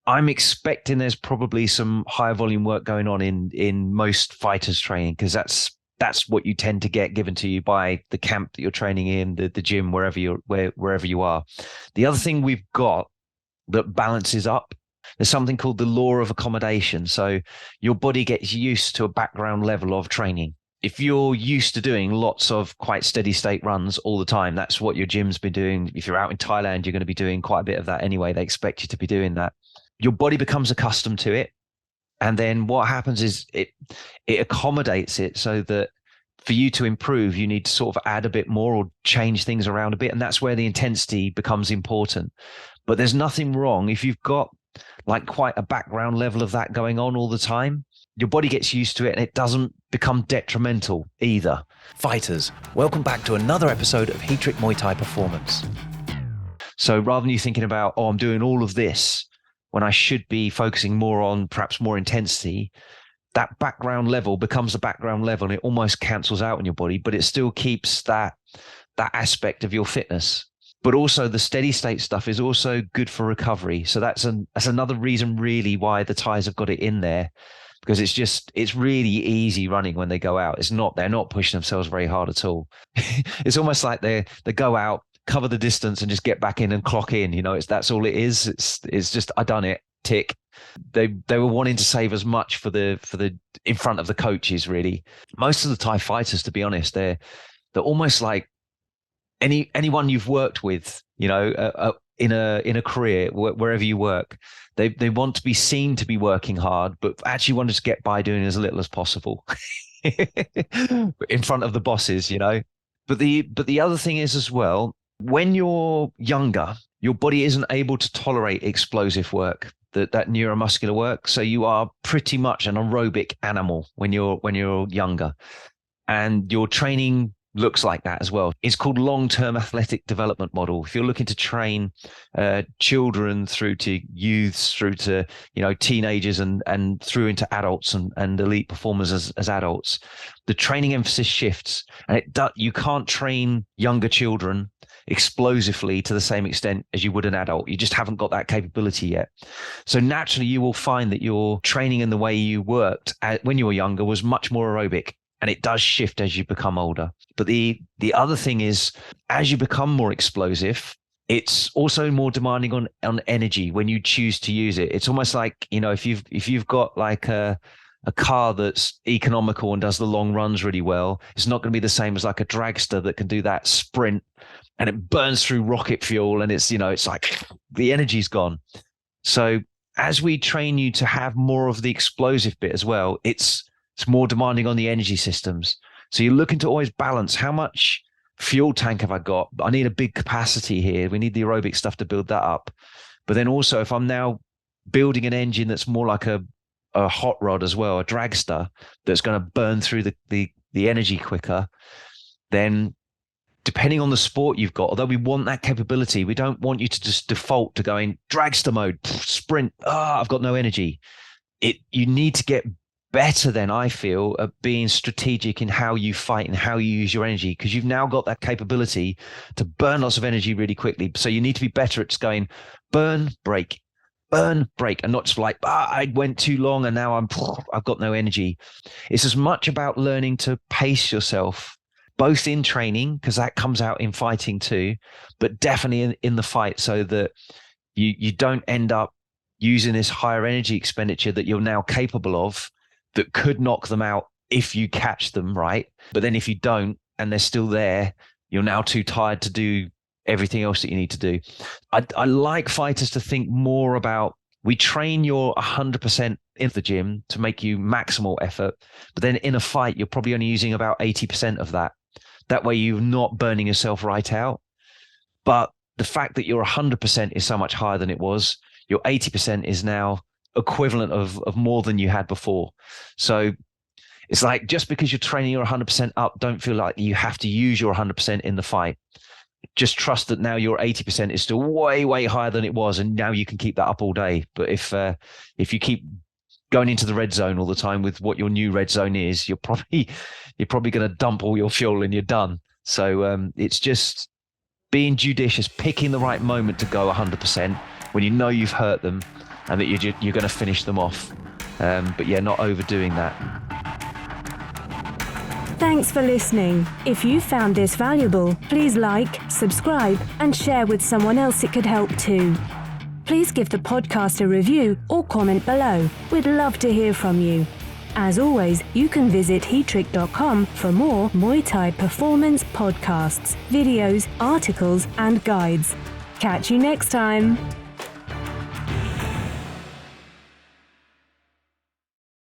I'm expecting there's probably some higher volume work going on in most fighters training, because that's what you tend to get given to you by the camp that you're training in, the gym, wherever you are. The other thing we've got that balances up, there's something called the law of accommodation. So your body gets used to a background level of training. If you're used to doing lots of quite steady state runs all the time, that's what your gym's been doing. If you're out in Thailand, you're going to be doing quite a bit of that anyway. They expect you to be doing that. Your body becomes accustomed to it. And then what happens is it accommodates it, so that for you to improve, you need to sort of add a bit more or change things around a bit. And that's where the intensity becomes important. But there's nothing wrong if you've got like quite a background level of that going on all the time. Your body gets used to it and it doesn't become detrimental either. Fighters, welcome back to another episode of Heatrick Muay Thai Performance. So rather than you thinking about, oh, I'm doing all of this when I should be focusing more on perhaps more intensity, that background level becomes the background level and it almost cancels out in your body, but it still keeps that aspect of your fitness. But also the steady state stuff is also good for recovery. So that's another reason really why the Thais have got it in there, because it's really easy running when they go out. They're not pushing themselves very hard at all. It's almost like they go out, cover the distance and just get back in and clock in. That's all it is. It's just, I done it, tick. They were wanting to save as much for the in front of the coaches, really. Most of the Thai fighters, to be honest, they're almost like anyone you've worked with, in a career, wherever you work, they want to be seen to be working hard, but actually want to just get by doing as little as possible in front of the bosses, But the other thing is as well, when you're younger, your body isn't able to tolerate explosive work, that neuromuscular work. So you are pretty much an aerobic animal when you're younger, and your training looks like that as well. It's called long-term athletic development model. If you're looking to train children through to youths, through to teenagers and through into adults and elite performers as adults, the training emphasis shifts, and you can't train younger children explosively to the same extent as you would an adult. You just haven't got that capability yet. So naturally, you will find that your training and the way you worked when you were younger was much more aerobic. And it does shift as you become older. But the other thing is, as you become more explosive, it's also more demanding on energy when you choose to use it. It's almost like, if you've got like a car that's economical and does the long runs really well, it's not going to be the same as like a dragster that can do that sprint and it burns through rocket fuel, and it's like the energy's gone. So as we train you to have more of the explosive bit as well, it's more demanding on the energy systems. So you're looking to always balance, how much fuel tank have I got? I need a big capacity here. We need the aerobic stuff to build that up. But then also, if I'm now building an engine that's more like a hot rod as well, a dragster that's going to burn through the energy quicker, then depending on the sport you've got, although we want that capability, we don't want you to just default to going dragster mode, sprint. I've got no energy. You need to get better than, I feel, at being strategic in how you fight and how you use your energy, because you've now got that capability to burn lots of energy really quickly. So you need to be better at just going burn, break, and not just like, I went too long and now I've got no energy. It's as much about learning to pace yourself, both in training, because that comes out in fighting too, but definitely in the fight, so that you don't end up using this higher energy expenditure that you're now capable of, that could knock them out if you catch them, right? But then if you don't and they're still there, you're now too tired to do everything else that you need to do. I like fighters to think more about, we train your 100% in the gym to make you maximal effort, but then in a fight, you're probably only using about 80% of that. That way you're not burning yourself right out. But the fact that your 100% is so much higher than it was, your 80% is now equivalent of more than you had before. So it's like, just because you're training your 100% up, don't feel like you have to use your 100% in the fight. Just trust that now your 80% is still way, way higher than it was, and now you can keep that up all day. But if you keep going into the red zone all the time with what your new red zone is, you're probably going to dump all your fuel and you're done. So it's just being judicious, picking the right moment to go 100% when you know you've hurt them, and that you're going to finish them off. But yeah, not overdoing that. Thanks for listening. If you found this valuable, please like, subscribe, and share with someone else it could help too. Please give the podcast a review or comment below. We'd love to hear from you. As always, you can visit heatrick.com for more Muay Thai performance podcasts, videos, articles, and guides. Catch you next time.